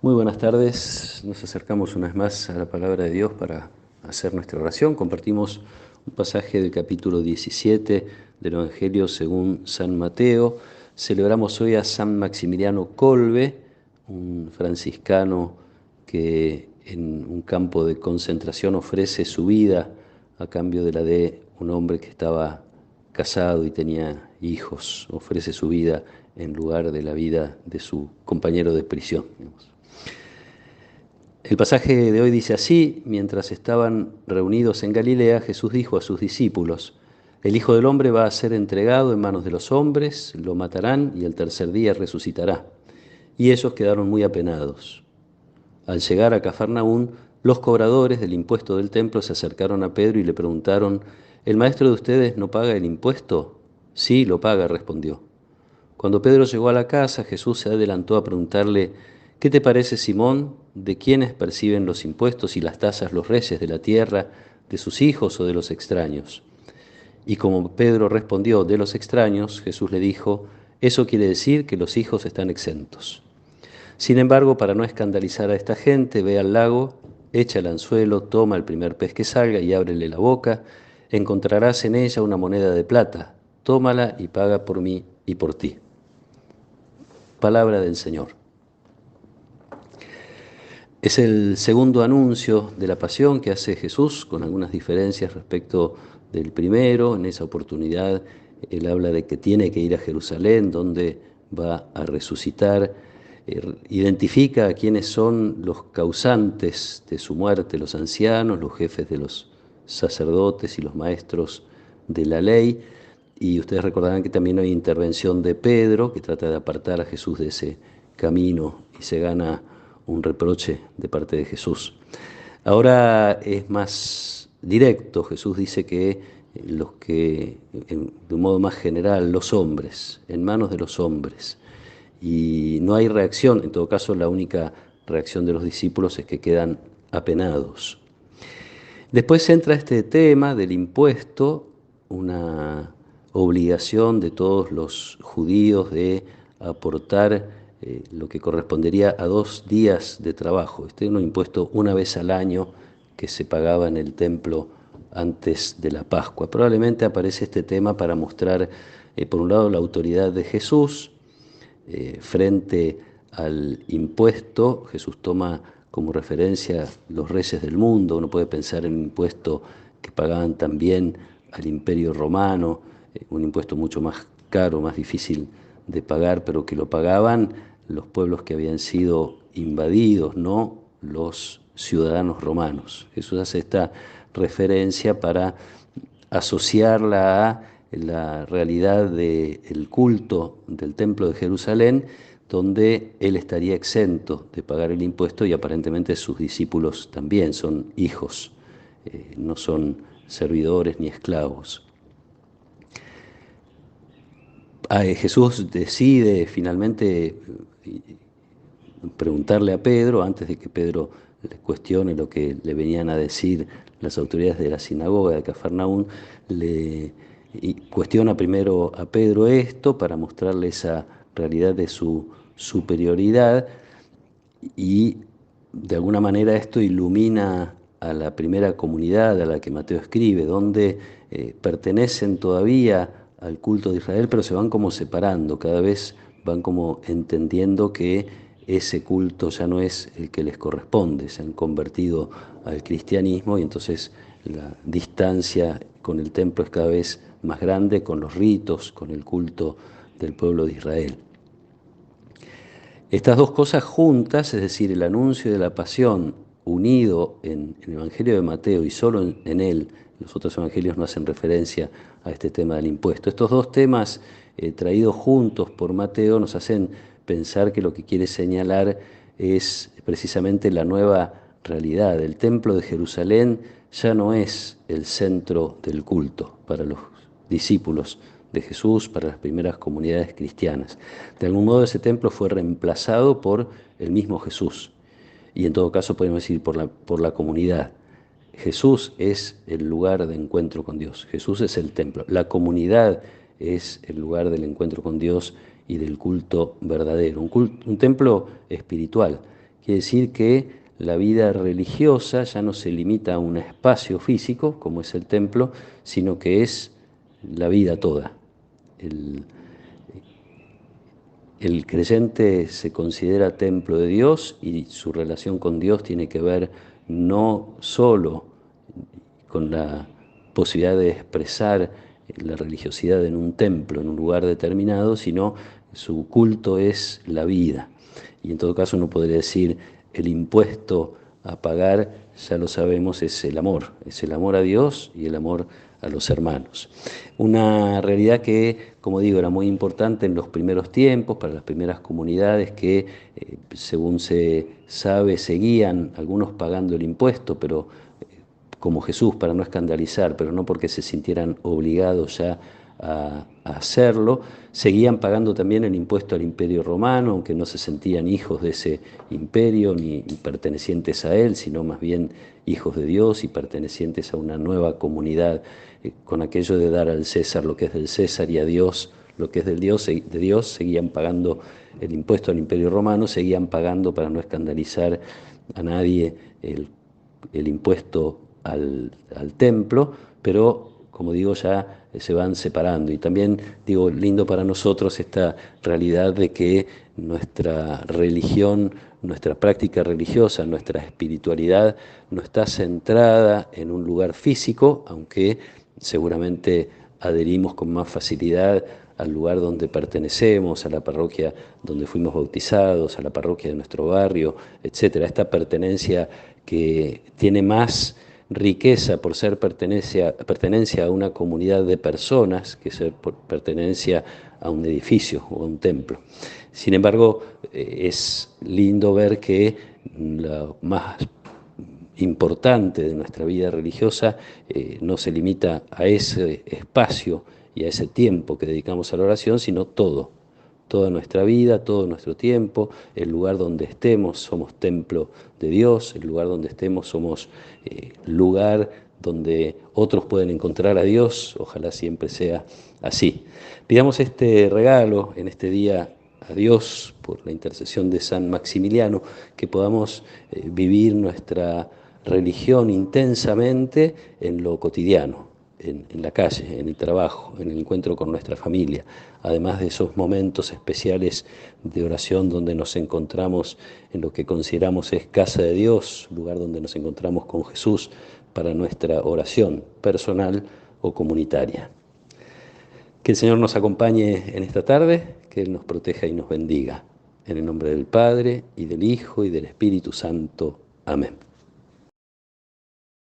Muy buenas tardes, nos acercamos una vez más a la palabra de Dios para hacer nuestra oración. Compartimos un pasaje del capítulo 17 del Evangelio según San Mateo. Celebramos hoy a San Maximiliano Kolbe, un franciscano que en un campo de concentración ofrece su vida a cambio de la de un hombre que estaba casado y tenía hijos. Ofrece su vida en lugar de la vida de su compañero de prisión, digamos. El pasaje de hoy dice así: mientras estaban reunidos en Galilea, Jesús dijo a sus discípulos: el Hijo del Hombre va a ser entregado en manos de los hombres, lo matarán y el tercer día resucitará. Y ellos quedaron muy apenados. Al llegar a Cafarnaún, los cobradores del impuesto del templo se acercaron a Pedro y le preguntaron: ¿el maestro de ustedes no paga el impuesto? Sí, lo paga, respondió. Cuando Pedro llegó a la casa, Jesús se adelantó a preguntarle: ¿qué te parece, Simón? ¿De quiénes perciben los impuestos y las tasas los reyes de la tierra, de sus hijos o de los extraños? Y como Pedro respondió: de los extraños, Jesús le dijo: eso quiere decir que los hijos están exentos. Sin embargo, para no escandalizar a esta gente, ve al lago, echa el anzuelo, toma el primer pez que salga y ábrele la boca. Encontrarás en ella una moneda de plata. Tómala y paga por mí y por ti. Palabra del Señor. Es el segundo anuncio de la pasión que hace Jesús, con algunas diferencias respecto del primero. En esa oportunidad él habla de que tiene que ir a Jerusalén, donde va a resucitar. Identifica a quiénes son los causantes de su muerte: los ancianos, los jefes de los sacerdotes y los maestros de la ley. Y ustedes recordarán que también hay intervención de Pedro, que trata de apartar a Jesús de ese camino y se gana un reproche de parte de Jesús. Ahora es más directo. Jesús dice que de un modo más general, los hombres, en manos de los hombres. Y no hay reacción. En todo caso, la única reacción de los discípulos es que quedan apenados. Después entra este tema del impuesto, una obligación de todos los judíos de aportar lo que correspondería a 2 días de trabajo. Este es un impuesto una vez al año que se pagaba en el templo antes de la Pascua. Probablemente aparece este tema para mostrar, por un lado, la autoridad de Jesús frente al impuesto. Jesús toma como referencia los reyes del mundo. Uno puede pensar en un impuesto que pagaban también al Imperio Romano, un impuesto mucho más caro, más difícil de pagar, pero que lo pagaban los pueblos que habían sido invadidos, no los ciudadanos romanos. Jesús hace esta referencia para asociarla a la realidad del culto del Templo de Jerusalén, donde él estaría exento de pagar el impuesto y aparentemente sus discípulos también son hijos, no son servidores ni esclavos. Jesús decide finalmente preguntarle a Pedro, antes de que Pedro le cuestione lo que le venían a decir las autoridades de la sinagoga de Cafarnaún, y cuestiona primero a Pedro esto para mostrarle esa realidad de su superioridad, y de alguna manera esto ilumina a la primera comunidad a la que Mateo escribe, donde pertenecen todavía al culto de Israel, pero se van como separando, cada vez van como entendiendo que ese culto ya no es el que les corresponde, se han convertido al cristianismo y entonces la distancia con el templo es cada vez más grande, con los ritos, con el culto del pueblo de Israel. Estas dos cosas juntas, es decir, el anuncio de la pasión unido en el Evangelio de Mateo y solo en él, los otros evangelios no hacen referencia a este tema del impuesto. Estos dos temas traídos juntos por Mateo nos hacen pensar que lo que quiere señalar es precisamente la nueva realidad. El templo de Jerusalén ya no es el centro del culto para los discípulos de Jesús, para las primeras comunidades cristianas. De algún modo ese templo fue reemplazado por el mismo Jesús, y en todo caso podemos decir por la comunidad. Jesús es el lugar de encuentro con Dios, Jesús es el templo, la comunidad es el lugar del encuentro con Dios y del culto verdadero, un templo espiritual Quiere decir que la vida religiosa ya no se limita a un espacio físico, como es el templo, sino que es la vida toda. El creyente se considera templo de Dios y su relación con Dios tiene que ver no solo con la posibilidad de expresar la religiosidad en un templo, en un lugar determinado, sino su culto es la vida. Y en todo caso uno podría decir el impuesto a pagar, ya lo sabemos, es el amor a Dios y el amor a los hermanos. Una realidad que, como digo, era muy importante en los primeros tiempos, para las primeras comunidades que, según se sabe, seguían algunos pagando el impuesto, pero como Jesús, para no escandalizar, pero no porque se sintieran obligados ya a hacerlo, seguían pagando también el impuesto al Imperio Romano, aunque no se sentían hijos de ese imperio ni pertenecientes a él, sino más bien hijos de Dios y pertenecientes a una nueva comunidad, con aquello de dar al César lo que es del César y a Dios lo que es de Dios, seguían pagando el impuesto al Imperio Romano, seguían pagando, para no escandalizar a nadie, el impuesto al templo, pero como digo, ya se van separando. Y también digo, lindo para nosotros esta realidad de que nuestra religión, nuestra práctica religiosa, nuestra espiritualidad no está centrada en un lugar físico, aunque seguramente adherimos con más facilidad al lugar donde pertenecemos, a la parroquia donde fuimos bautizados, a la parroquia de nuestro barrio, etcétera. Esta pertenencia que tiene más riqueza por ser pertenencia a una comunidad de personas que ser por pertenencia a un edificio o a un templo. Sin embargo, es lindo ver que lo más importante de nuestra vida religiosa no se limita a ese espacio y a ese tiempo que dedicamos a la oración, sino toda nuestra vida, todo nuestro tiempo, el lugar donde estemos somos templo de Dios, el lugar donde estemos somos lugar donde otros pueden encontrar a Dios, ojalá siempre sea así. Pidamos este regalo en este día a Dios por la intercesión de San Maximiliano, que podamos vivir nuestra religión intensamente en lo cotidiano, en la calle, en el trabajo, en el encuentro con nuestra familia, además de esos momentos especiales de oración donde nos encontramos en lo que consideramos es casa de Dios, lugar donde nos encontramos con Jesús para nuestra oración personal o comunitaria. Que el Señor nos acompañe en esta tarde, que Él nos proteja y nos bendiga. En el nombre del Padre, y del Hijo, y del Espíritu Santo. Amén.